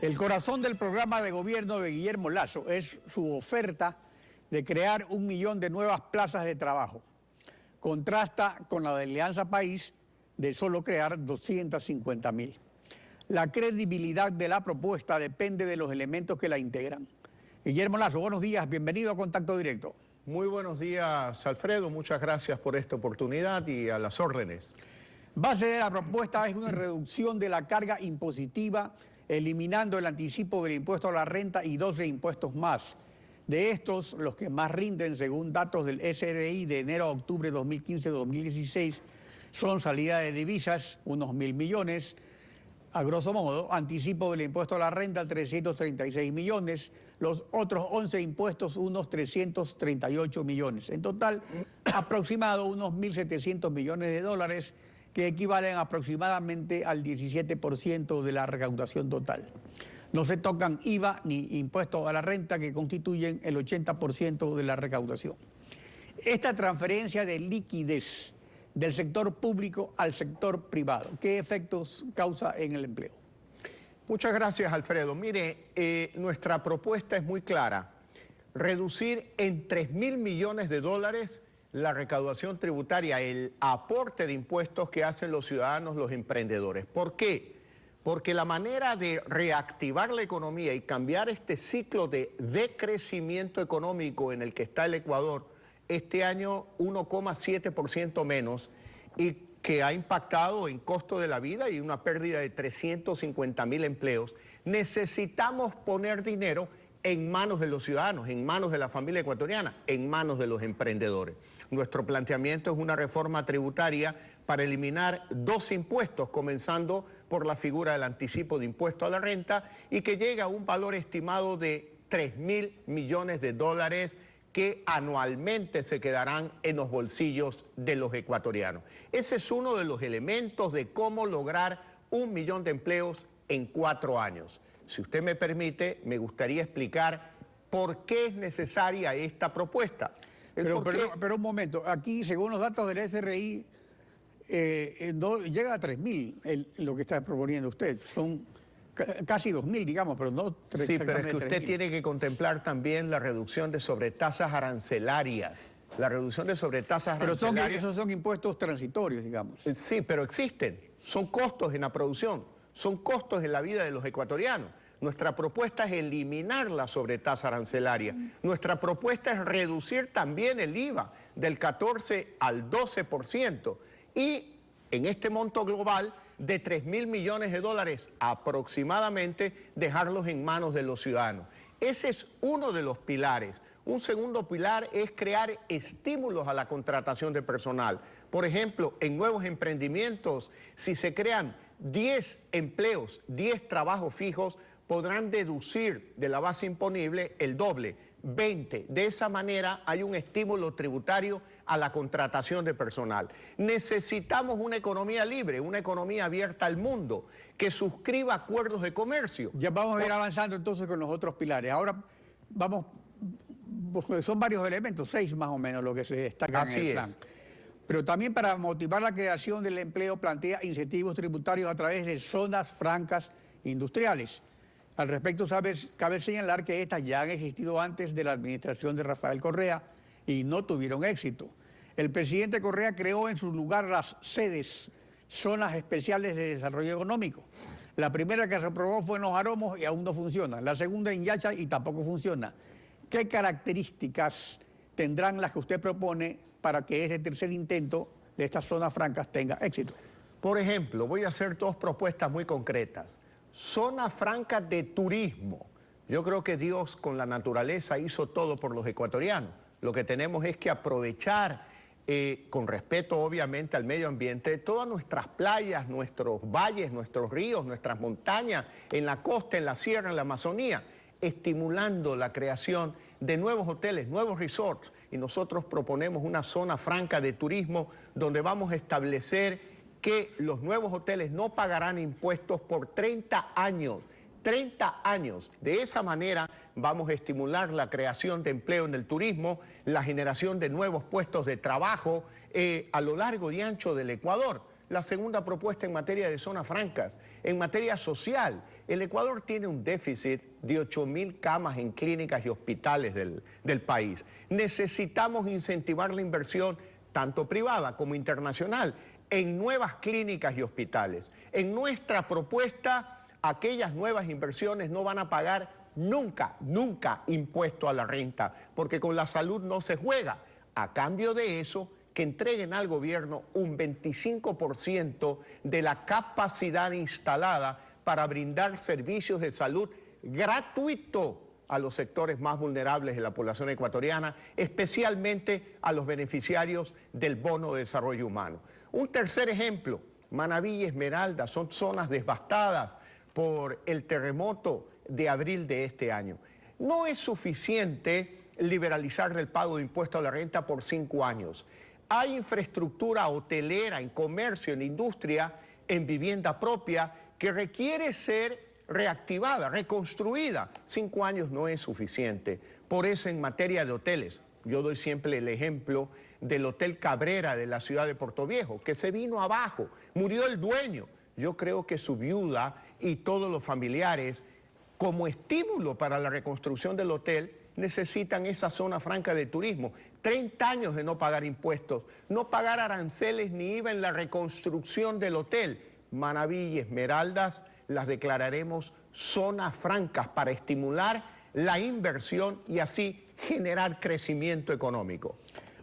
El corazón del programa de gobierno de Guillermo Lasso es su oferta de crear 1 millón de nuevas plazas de trabajo. Contrasta con la de Alianza País de solo crear 250.000. La credibilidad de la propuesta depende de los elementos que la integran. Guillermo Lasso, buenos días, bienvenido a Contacto Directo. Muy buenos días, Alfredo, muchas gracias por esta oportunidad y a las órdenes. Base de la propuesta es una reducción de la carga impositiva, eliminando el anticipo del impuesto a la renta y 12 impuestos más. De estos, los que más rinden, según datos del SRI de enero a octubre de 2015-2016, son salida de divisas, unos 1.000 millones, a grosso modo, anticipo del impuesto a la renta, 336 millones, los otros 11 impuestos, unos 338 millones. En total, aproximado unos 1.700 millones de dólares, que equivalen aproximadamente al 17% de la recaudación total. No se tocan IVA ni impuestos a la renta, que constituyen el 80% de la recaudación. Esta transferencia de liquidez del sector público al sector privado, ¿qué efectos causa en el empleo? Muchas gracias, Alfredo. Mire, nuestra propuesta es muy clara. Reducir en 3.000 millones de dólares la recaudación tributaria, el aporte de impuestos que hacen los ciudadanos, los emprendedores. ¿Por qué? Porque la manera de reactivar la economía y cambiar este ciclo de decrecimiento económico en el que está el Ecuador, este año 1,7% menos, y que ha impactado en costo de la vida y una pérdida de 350.000 empleos, necesitamos poner dinero en manos de los ciudadanos, en manos de la familia ecuatoriana, en manos de los emprendedores. Nuestro planteamiento es una reforma tributaria para eliminar 2 impuestos, comenzando por la figura del anticipo de impuesto a la renta, y que llega a un valor estimado de 3.000 millones de dólares que anualmente se quedarán en los bolsillos de los ecuatorianos. Ese es uno de los elementos de cómo lograr 1 millón de empleos en 4 años. Si usted me permite, me gustaría explicar por qué es necesaria esta propuesta. Pero un momento, aquí según los datos del SRI, no llega a 3.000 lo que está proponiendo usted. Son casi 2.000, digamos, pero no 3.000. Sí, pero es que usted tiene que contemplar también la reducción de sobretasas arancelarias. La reducción de sobretasas arancelarias. Pero esos son impuestos transitorios, digamos. Sí, pero existen. Son costos en la producción, son costos en la vida de los ecuatorianos. Nuestra propuesta es eliminar la sobretasa arancelaria. Nuestra propuesta es reducir también el IVA del 14 al 12%. Y en este monto global de 3.000 millones de dólares aproximadamente, dejarlos en manos de los ciudadanos. Ese es uno de los pilares. Un segundo pilar es crear estímulos a la contratación de personal. Por ejemplo, en nuevos emprendimientos, si se crean 10 empleos, 10 trabajos fijos, podrán deducir de la base imponible el doble, 20. De esa manera hay un estímulo tributario a la contratación de personal. Necesitamos una economía libre, una economía abierta al mundo, que suscriba acuerdos de comercio. Ya vamos a ir avanzando entonces con los otros pilares. Ahora vamos, porque son varios elementos, 6 más o menos lo que se destaca en el plan. Pero también para motivar la creación del empleo plantea incentivos tributarios a través de zonas francas industriales. Al respecto, cabe señalar que estas ya han existido antes de la administración de Rafael Correa y no tuvieron éxito. El presidente Correa creó en su lugar las sedes, zonas especiales de desarrollo económico. La primera que se aprobó fue en Los Aromos y aún no funciona. La segunda en Yacha y tampoco funciona. ¿Qué características tendrán las que usted propone para que ese tercer intento de estas zonas francas tenga éxito? Por ejemplo, voy a hacer 2 propuestas muy concretas. Zona franca de turismo. Yo creo que Dios con la naturaleza hizo todo por los ecuatorianos. Lo que tenemos es que aprovechar, con respeto obviamente al medio ambiente, todas nuestras playas, nuestros valles, nuestros ríos, nuestras montañas, en la costa, en la sierra, en la Amazonía, estimulando la creación de nuevos hoteles, nuevos resorts. Y nosotros proponemos una zona franca de turismo donde vamos a establecer que los nuevos hoteles no pagarán impuestos por 30 años. 30 años. De esa manera vamos a estimular la creación de empleo en el turismo, la generación de nuevos puestos de trabajo a lo largo y ancho del Ecuador. la segunda propuesta en materia de zonas francas. En materia social, el Ecuador tiene un déficit de 8.000 camas en clínicas y hospitales del país. Necesitamos incentivar la inversión, tanto privada como internacional, en nuevas clínicas y hospitales. En nuestra propuesta, aquellas nuevas inversiones no van a pagar nunca impuesto a la renta, porque con la salud no se juega. A cambio de eso, que entreguen al gobierno un 25% de la capacidad instalada para brindar servicios de salud gratuito a los sectores más vulnerables de la población ecuatoriana, especialmente a los beneficiarios del Bono de Desarrollo Humano. Un tercer ejemplo, Manabí y Esmeralda son zonas devastadas por el terremoto de abril de este año. No es suficiente liberalizar el pago de impuestos a la renta por 5 años. Hay infraestructura hotelera, en comercio, en industria, en vivienda propia, que requiere ser reactivada, reconstruida. 5 años no es suficiente. Por eso, en materia de hoteles, yo doy siempre el ejemplo del Hotel Cabrera de la ciudad de Portoviejo, que se vino abajo, murió el dueño. Yo creo que su viuda y todos los familiares, como estímulo para la reconstrucción del hotel, necesitan esa zona franca de turismo. 30 años de no pagar impuestos, no pagar aranceles ni IVA en la reconstrucción del hotel. Manabí y Esmeraldas las declararemos zonas francas para estimular la inversión y así generar crecimiento económico.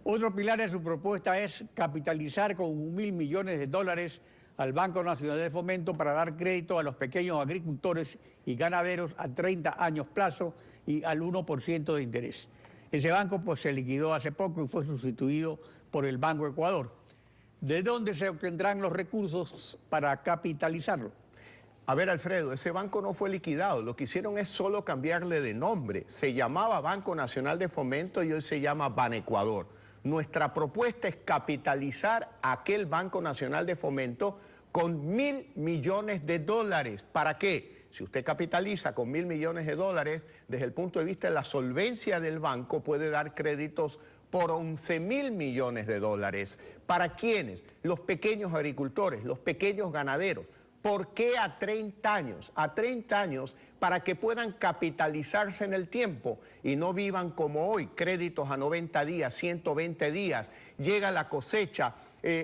Otro pilar de su propuesta es capitalizar con 1.000 millones de dólares al Banco Nacional de Fomento para dar crédito a los pequeños agricultores y ganaderos a 30 años plazo y al 1% de interés. Ese banco pues se liquidó hace poco y fue sustituido por el Banco Ecuador. ¿De dónde se obtendrán los recursos para capitalizarlo? A ver, Alfredo, ese banco no fue liquidado, lo que hicieron es solo cambiarle de nombre. Se llamaba Banco Nacional de Fomento y hoy se llama Banecuador. Nuestra propuesta es capitalizar aquel Banco Nacional de Fomento con 1.000 millones de dólares. ¿Para qué? Si usted capitaliza con 1.000 millones de dólares, desde el punto de vista de la solvencia del banco, puede dar créditos por 11.000 millones de dólares. ¿Para quiénes? Los pequeños agricultores, los pequeños ganaderos. ¿Por qué a 30 años? A 30 años para que puedan capitalizarse en el tiempo y no vivan como hoy, créditos a 90 días, 120 días, llega la cosecha,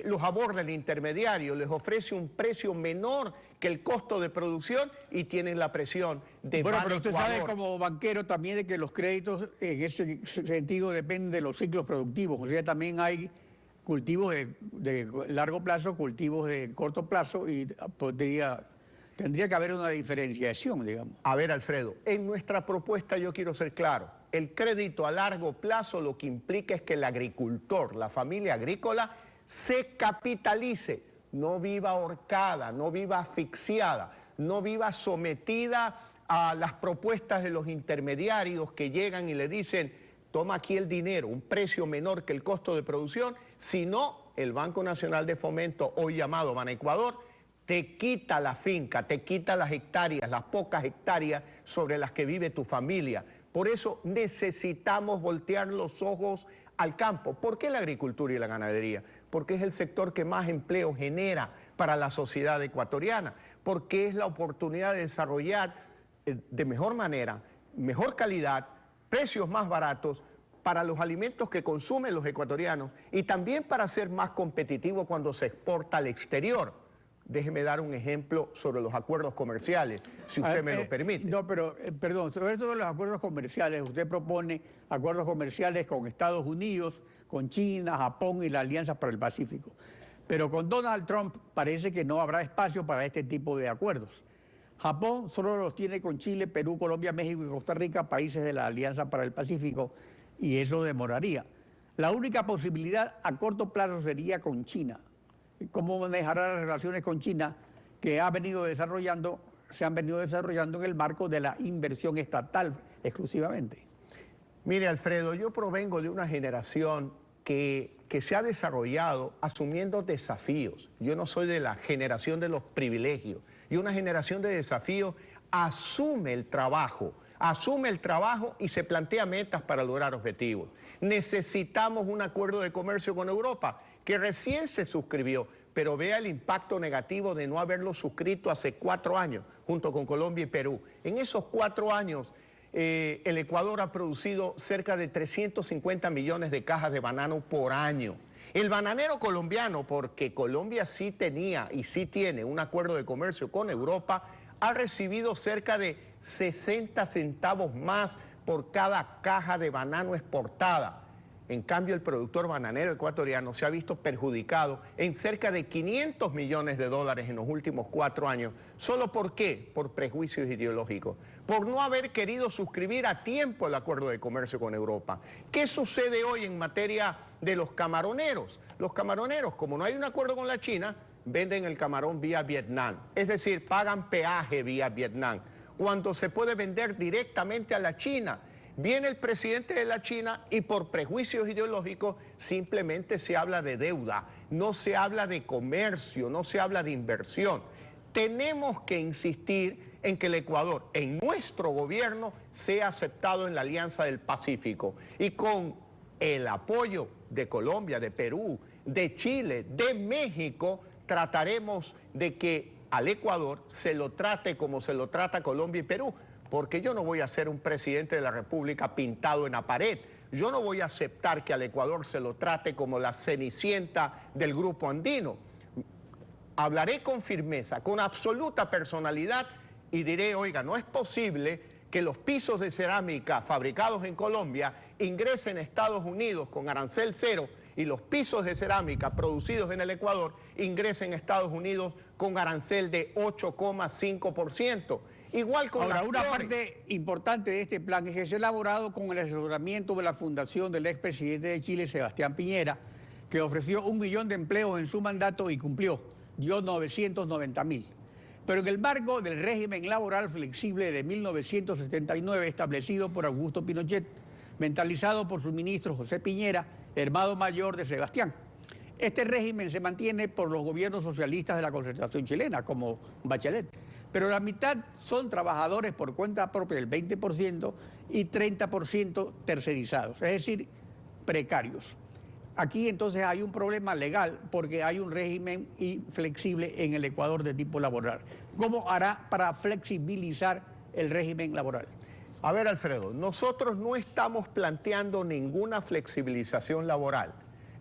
los aborda el intermediario, les ofrece un precio menor que el costo de producción y tienen la presión de Bueno, pero usted Banecuador. sabe como banquero también de que los créditos en ese sentido dependen de los ciclos productivos, o sea, también hay cultivos de largo plazo, cultivos de corto plazo y tendría que haber una diferenciación, digamos. A ver, Alfredo, en nuestra propuesta yo quiero ser claro. El crédito a largo plazo lo que implica es que el agricultor, la familia agrícola, se capitalice, no viva ahorcada, no viva asfixiada, no viva sometida a las propuestas de los intermediarios que llegan y le dicen: toma aquí el dinero, un precio menor que el costo de producción, sino el Banco Nacional de Fomento, hoy llamado Banecuador, te quita la finca, te quita las hectáreas, las pocas hectáreas sobre las que vive tu familia. Por eso necesitamos voltear los ojos al campo. ¿Por qué la agricultura y la ganadería? Porque es el sector que más empleo genera para la sociedad ecuatoriana, porque es la oportunidad de desarrollar de mejor manera, mejor calidad, precios más baratos para los alimentos que consumen los ecuatorianos y también para ser más competitivo cuando se exporta al exterior. Déjeme dar un ejemplo sobre los acuerdos comerciales, si usted me lo permite. No, pero, perdón, sobre eso de los acuerdos comerciales, usted propone acuerdos comerciales con Estados Unidos, con China, Japón y la Alianza para el Pacífico. Pero con Donald Trump parece que no habrá espacio para este tipo de acuerdos. Japón solo los tiene con Chile, Perú, Colombia, México y Costa Rica, países de la Alianza para el Pacífico, y eso demoraría. La única posibilidad a corto plazo sería con China. ¿Cómo manejará las relaciones con China que se han venido desarrollando en el marco de la inversión estatal exclusivamente? Mire, Alfredo, yo provengo de una generación que se ha desarrollado asumiendo desafíos. Yo no soy de la generación de los privilegios. Y una generación de desafíos asume el trabajo y se plantea metas para lograr objetivos. Necesitamos un acuerdo de comercio con Europa que recién se suscribió, pero vea el impacto negativo de no haberlo suscrito hace 4 años, junto con Colombia y Perú. En esos 4 años, el Ecuador ha producido cerca de 350 millones de cajas de banano por año. El bananero colombiano, porque Colombia sí tenía y sí tiene un acuerdo de comercio con Europa, ha recibido cerca de 60 centavos más por cada caja de banano exportada. En cambio, el productor bananero ecuatoriano se ha visto perjudicado en cerca de 500 millones de dólares en los últimos 4 años. ¿Solo por qué? Por prejuicios ideológicos, por no haber querido suscribir a tiempo el acuerdo de comercio con Europa. ¿Qué sucede hoy en materia de los camaroneros? Los camaroneros, como no hay un acuerdo con la China, venden el camarón vía Vietnam, es decir, pagan peaje vía Vietnam, cuando se puede vender directamente a la China. Viene el presidente de la China y por prejuicios ideológicos simplemente se habla de deuda, no se habla de comercio, no se habla de inversión. Tenemos que insistir en que el Ecuador, en nuestro gobierno, sea aceptado en la Alianza del Pacífico y con el apoyo de Colombia, de Perú, de Chile, de México, trataremos de que al Ecuador se lo trate como se lo trata a Colombia y Perú, porque yo no voy a ser un presidente de la República pintado en la pared. Yo no voy a aceptar que al Ecuador se lo trate como la cenicienta del grupo andino. Hablaré con firmeza, con absoluta personalidad y diré, oiga, no es posible que los pisos de cerámica fabricados en Colombia ingresen a Estados Unidos con arancel cero y los pisos de cerámica producidos en el Ecuador ingresen a Estados Unidos con arancel de 8,5%. Igual con Ahora, las una flores. parte importante de este plan es que es elaborado con el asesoramiento de la fundación del expresidente de Chile, Sebastián Piñera, que ofreció 1 millón de empleos en su mandato y cumplió, dio 990.000. Pero en el marco del régimen laboral flexible de 1979 establecido por Augusto Pinochet, mentalizado por su ministro José Piñera, hermano mayor de Sebastián. Este régimen se mantiene por los gobiernos socialistas de la Concertación chilena, como Bachelet, pero la mitad son trabajadores por cuenta propia, el 20%, y 30% tercerizados, es decir, precarios. Aquí entonces hay un problema legal porque hay un régimen inflexible en el Ecuador de tipo laboral. ¿Cómo hará para flexibilizar el régimen laboral? A ver, Alfredo, nosotros no estamos planteando ninguna flexibilización laboral.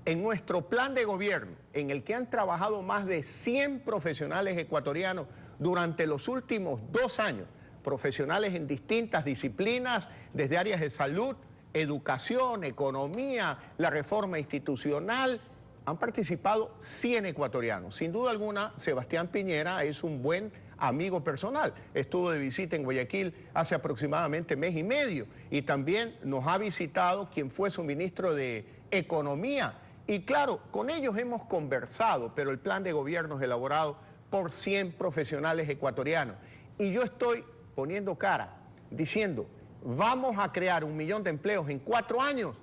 En nuestro plan de gobierno, en el que han trabajado más de 100 profesionales ecuatorianos durante los últimos 2 años, profesionales en distintas disciplinas, desde áreas de salud, educación, economía, la reforma institucional, han participado 100 ecuatorianos. Sin duda alguna, Sebastián Piñera es un buen amigo personal. Estuvo de visita en Guayaquil hace aproximadamente 1 mes y medio y también nos ha visitado quien fue su ministro de Economía. Y claro, con ellos hemos conversado, pero el plan de gobierno es elaborado por 100 profesionales ecuatorianos. Y yo estoy poniendo cara, diciendo, vamos a crear 1 millón de empleos en 4 años,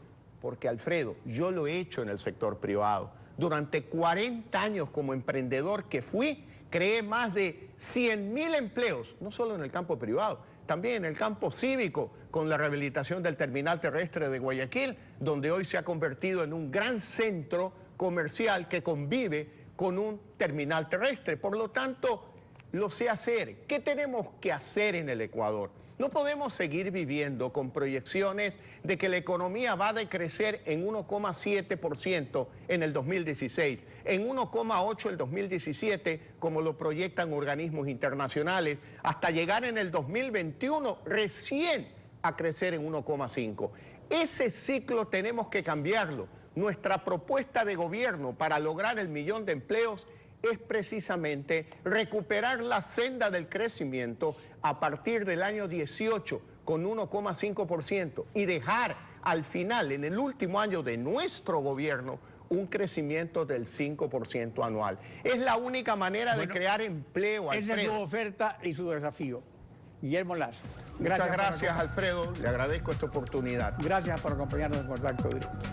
porque Alfredo, yo lo he hecho en el sector privado. Durante 40 años como emprendedor que fui, creé más de 100.000 empleos, no solo en el campo privado, también en el campo cívico, con la rehabilitación del terminal terrestre de Guayaquil, donde hoy se ha convertido en un gran centro comercial que convive con un terminal terrestre. Por lo tanto, lo sé hacer. ¿Qué tenemos que hacer en el Ecuador? No podemos seguir viviendo con proyecciones de que la economía va a decrecer en 1,7% en el 2016, en 1,8% el 2017, como lo proyectan organismos internacionales, hasta llegar en el 2021 recién a crecer en 1,5%. Ese ciclo tenemos que cambiarlo. Nuestra propuesta de gobierno para lograr el 1 millón de empleos es precisamente recuperar la senda del crecimiento a partir del año 18 con 1,5% y dejar al final, en el último año de nuestro gobierno, un crecimiento del 5% anual. Es la única manera de crear empleo, Alfredo. Esa es su oferta y su desafío. Guillermo Lazo. Muchas gracias, Alfredo. Le agradezco esta oportunidad. Gracias por acompañarnos en Contacto Directo.